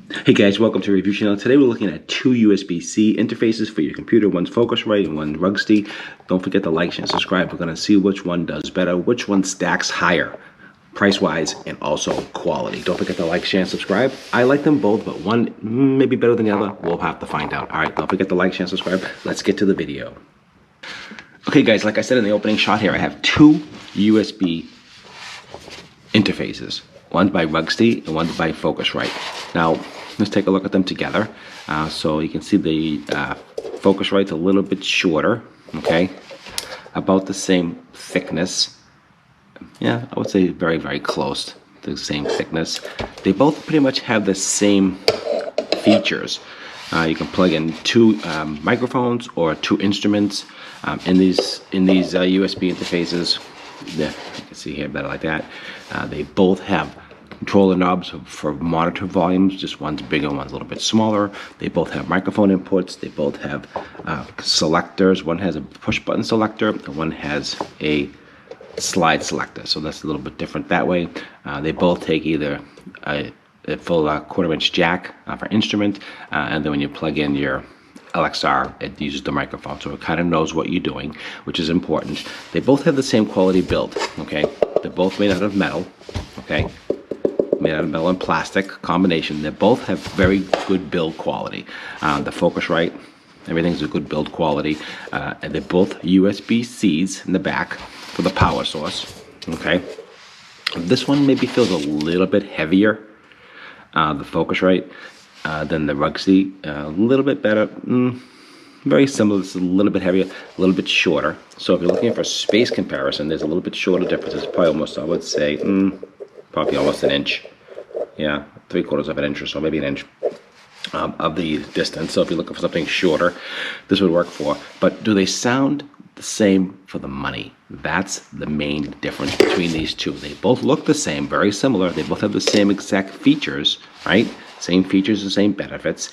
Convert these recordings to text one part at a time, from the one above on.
Hey guys, welcome to Review Channel. Today we're looking at two USB-C interfaces for your computer. One's Focusrite and one's Wrugste. Don't forget to like and subscribe. We're going to see which one does better, which one stacks higher, price-wise and also quality. Don't forget to like, share, and subscribe. I like them both, but one may be better than the other. We'll have to find out. All right, don't forget to like, share, and subscribe. Let's get to the video. Okay guys, like I said in the opening shot here, I have two USB interfaces. One's by Wrugste and one's by Focusrite. Now, let's take a look at them together. So you can see the Focusrite's a little bit shorter, okay? About the same thickness. Yeah, I would say very, very close to the same thickness. They both pretty much have the same features. You can plug in two microphones or two instruments in these USB interfaces. Yeah, you can see here better like that. They both have controller knobs for monitor volumes. Just one's bigger, one's a little bit smaller. They both have microphone inputs. They both have selectors. One has a push button selector, and one has a slide selector. So that's a little bit different that way. They both take either a full 1/4-inch jack for instrument, and then when you plug in your LXR, it uses the microphone, so it kind of knows what you're doing, which is important. They both have the same quality build, okay? They're both made out of metal, okay? Made out of metal and plastic combination. They both have very good build quality. The Focusrite, everything's a good build quality, and they're both USB-Cs in the back for the power source, okay? This one maybe feels a little bit heavier, the Focusrite, than the Wrugste. A little bit better, very similar. It's a little bit heavier, a little bit shorter. So if you're looking for space comparison, there's a little bit shorter difference. It's probably almost, I would say, probably almost an inch. Yeah, 3/4 of an inch or so, maybe an inch of the distance. So if you're looking for something shorter, this would work for. But do they sound the same for the money? That's the main difference between these two. They both look the same, very similar. They both have the same exact features, right? Same features, the same benefits.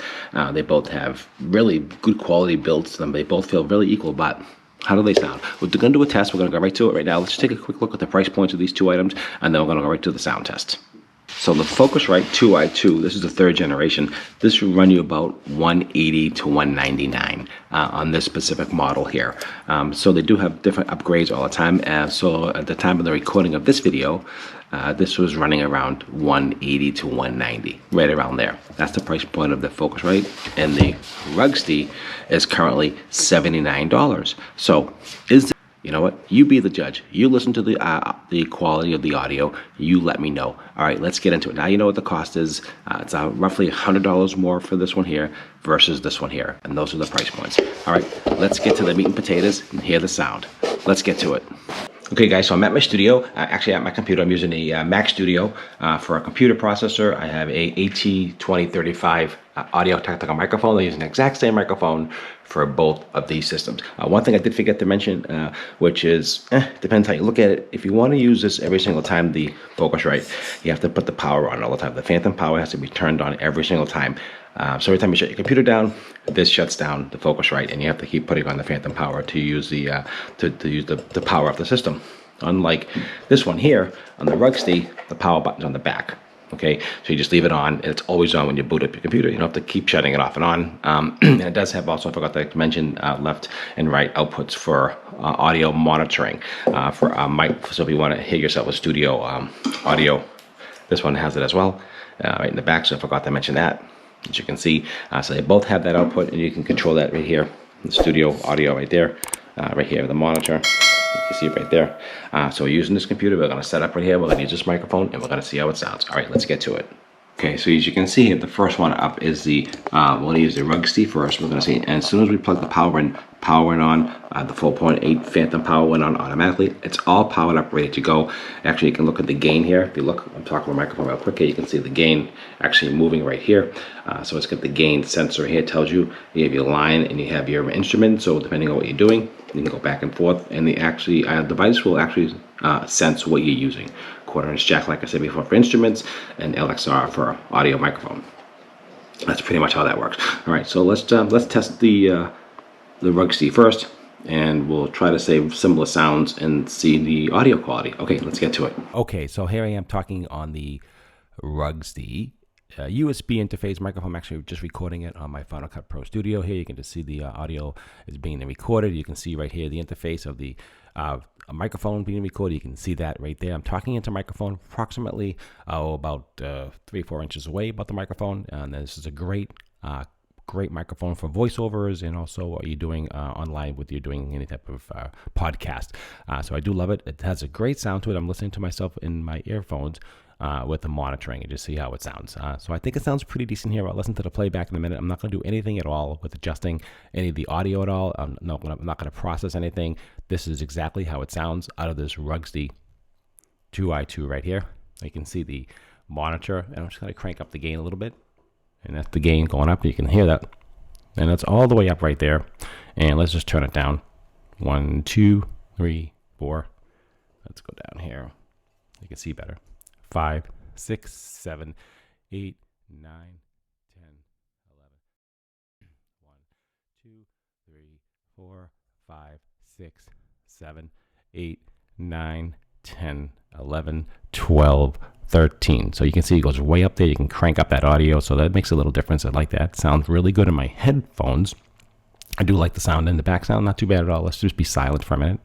They both have really good quality builds to them. They both feel really equal, but how do they sound? We're going to do a test. We're going to go right to it right now. Let's just take a quick look at the price points of these two items, and then we're going to go right to the sound test. So the Focusrite 2i2, this is the third generation. This will run you about $180 to $199 on this specific model here. So they do have different upgrades all the time. So at the time of the recording of this video, this was running around $180 to $190, right around there. That's the price point of the Focusrite, and the Wrugste is currently $79. So you know what? You be the judge. You listen to the quality of the audio. You let me know. All right, let's get into it. Now you know what the cost is. It's roughly $100 more for this one here versus this one here, and those are the price points. All right, let's get to the meat and potatoes and hear the sound. Let's get to it. Okay guys, so I'm at my studio, actually at my computer. I'm using a Mac Studio for a computer processor. I have a AT2035 audio technical microphone. I'm using the exact same microphone for both of these systems. One thing I did forget to mention, which is, depends how you look at it. If you want to use this every single time, the Focusrite, you have to put the power on all the time. The phantom power has to be turned on every single time. So every time you shut your computer down, this shuts down the Focusrite, and you have to keep putting on the phantom power to use the the power of the system. Unlike this one here on the Wrugste, the power button's on the back. Okay, so you just leave it on, and it's always on when you boot up your computer. You don't have to keep shutting it off and on. And it does have also, I forgot to mention, left and right outputs for audio monitoring for mic. So if you want to hear yourself with studio audio, this one has it as well, right in the back. So I forgot to mention that. As you can see, so they both have that output, and you can control that right here, the studio audio right there, right here, the monitor. You can see it right there. So we're using this computer. We're going to set up right here. We're going to use this microphone, and we're going to see how it sounds. All right, let's get to it. Okay, so as you can see here, the first one up is the, we're going to use the Wrugste first. We're going to see, and as soon as we plug the power in on, the 4.8 phantom power went on automatically. It's all powered up, ready to go. Actually, you can look at the gain here. If you look, I'm talking about microphone real quick here, you can see the gain actually moving right here. So it's got the gain sensor here. It tells you have your line and you have your instrument. So depending on what you're doing, you can go back and forth, and the device will actually sense what you're using. 1/4-inch jack, like I said before, for instruments, and LXR for audio microphone. That's pretty much how that works. All right, so let's test the Wrugste first, and we'll try to save similar sounds and see the audio quality. Okay, let's get to it. Okay, so here I am talking on the Wrugste USB interface microphone. I'm actually just recording it on my Final Cut Pro Studio here. You can just see the audio is being recorded. You can see right here the interface of the a microphone being recorded. You can see that right there. I'm talking into microphone approximately about 3-4 inches away about the microphone. And this is a great microphone for voiceovers, and also what you're doing online with you're doing any type of podcast. So I do love it. It has a great sound to it. I'm listening to myself in my earphones with the monitoring and just see how it sounds. So I think it sounds pretty decent here. I'll listen to the playback in a minute. I'm not going to do anything at all with adjusting any of the audio at all. I'm not going to process anything. This is exactly how it sounds out of this Wrugste 2i2 right here. You can see the monitor, and I'm just going to crank up the gain a little bit. And that's the gain going up. You can hear that. And that's all the way up right there. And let's just turn it down. 1, 2, 3, 4. Let's go down here. You can see better. 5, 6, 7, 8, 9, 10, 11. 1, 2, 3, 4, 5, 6, 7, 8, 9, 10, 11, 12, 13. So you can see it goes way up there. You can crank up that audio, so that makes a little difference. I like that. It sounds really good in my headphones. I do like the sound in the back sound, not too bad at all. Let's just be silent for a minute.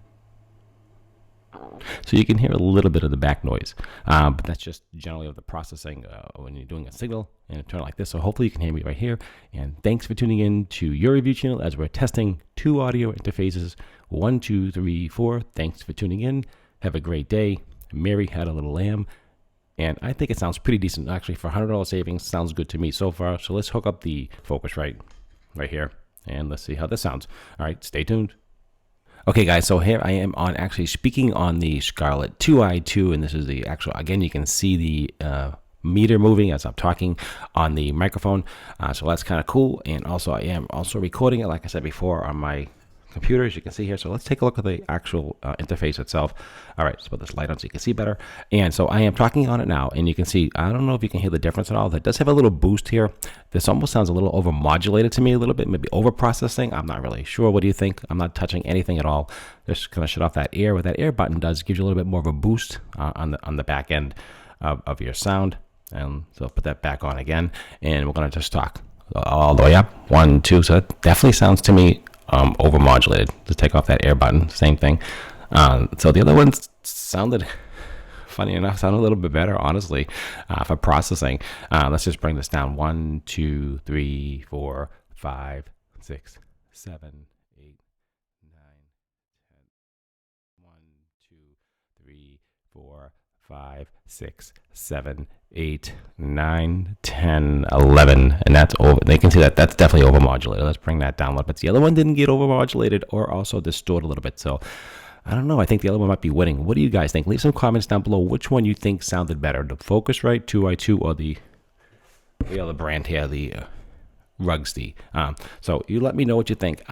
So you can hear a little bit of the back noise, but that's just generally of the processing when you're doing a signal and a turn like this. So hopefully you can hear me right here. And thanks for tuning in to your review channel as we're testing 2 audio interfaces. 1, 2, 3, 4. Thanks for tuning in. Have a great day. Mary had a little lamb. And I think it sounds pretty decent. Actually, for $100 savings, sounds good to me so far. So let's hook up the Focusrite right here, and let's see how this sounds. All right, stay tuned. Okay, guys, so here I am on actually speaking on the SCARLETT 2i2, and this is the actual, again, you can see the meter moving as I'm talking on the microphone. So that's kind of cool. And also I am also recording it, like I said before, on my computer, as you can see here. So let's take a look at the actual interface itself. All right, let's put this light on so you can see better. And so I am talking on it now, and you can see, I don't know if you can hear the difference at all. That does have a little boost here. This almost sounds a little over modulated to me a little bit, maybe over processing. I'm not really sure. What do you think? I'm not touching anything at all. Just gonna shut off that air. What that air button does, gives you a little bit more of a boost on the back end of your sound. And so I'll put that back on again, and we're gonna just talk all the way up. 1, 2. So that definitely sounds to me over modulated. Just take off that air button, same thing. So the other ones sounded, funny enough, sounded a little bit better, honestly, for processing. Let's just bring this down. 1, 2, 3, 4, 5, 6, 7, 8, 9, 10. 1, 2, 3, 4, 5, 6, 7, 8, 9, 10, 11, and that's over. They can see that that's definitely over modulated. Let's bring that down a little bit. The other one didn't get over modulated or also distort a little bit. So I don't know. I think the other one might be winning. What do you guys think? Leave some comments down below. Which one you think sounded better, the Focusrite 2i2 or the other brand here, the Wrugste? So you let me know what you think.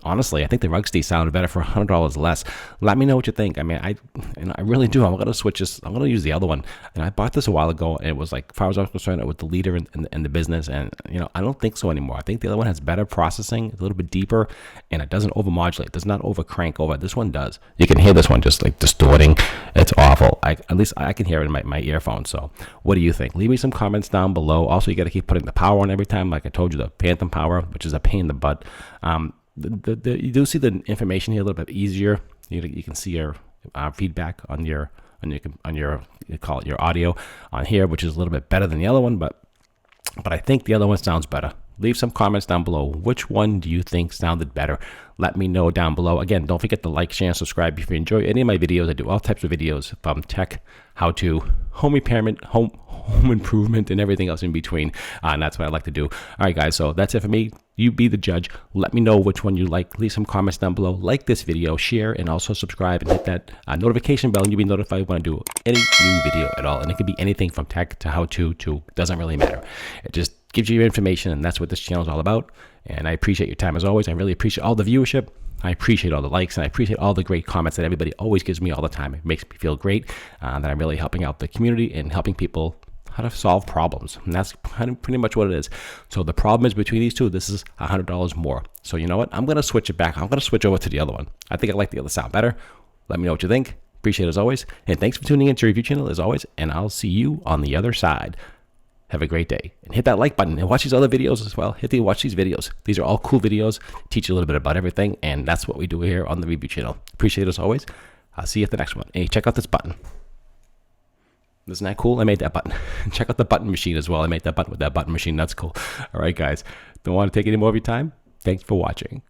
Honestly, I think the Wrugste sounded better for $100 less. Let me know what you think. I mean, I really do. I'm going to switch this. I'm going to use the other one. And I bought this a while ago, and it was like, as far as I was concerned, it was the leader in the business. And, I don't think so anymore. I think the other one has better processing, a little bit deeper, and it doesn't over-modulate. It does not over-crank over. This one does. You can hear this one just like distorting. It's awful. At least I can hear it in my earphones. So what do you think? Leave me some comments down below. Also, you got to keep putting the power on every time. Like I told you, the Phantom power, which is a pain in the butt. You do see the information here a little bit easier. You can see your feedback on your you call it your audio on here, which is a little bit better than the other one, but I think the other one sounds better. Leave some comments down below. Which one do you think sounded better? Let me know down below. Again, don't forget to like, share, and subscribe if you enjoy any of my videos. I do all types of videos from tech, how to, home repairment, home improvement, and everything else in between. And that's what I like to do. All right, guys. So that's it for me. You be the judge. Let me know which one you like. Leave some comments down below. Like this video, share, and also subscribe and hit that notification bell, and you'll be notified when I do any new video at all. And it could be anything from tech to how to doesn't really matter. It just gives you your information, and that's what this channel is all about. And I appreciate your time as always. I really appreciate all the viewership. I appreciate all the likes, and I appreciate all the great comments that everybody always gives me all the time. It makes me feel great that I'm really helping out the community and helping people how to solve problems. And that's pretty much what it is. So the problem is between these two, this is $100 more. So you know what? I'm going to switch it back. I'm going to switch over to the other one. I think I like the other sound better. Let me know what you think. Appreciate it as always. And thanks for tuning in to Review Channel as always. And I'll see you on the other side. Have a great day. And hit that like button and watch these other videos as well. Watch these videos. These are all cool videos. Teach you a little bit about everything. And that's what we do here on the review channel. Appreciate it as always. I'll see you at the next one. Hey, check out this button. Isn't that cool? I made that button. Check out the button machine as well. I made that button with that button machine. That's cool. All right, guys. Don't want to take any more of your time. Thanks for watching.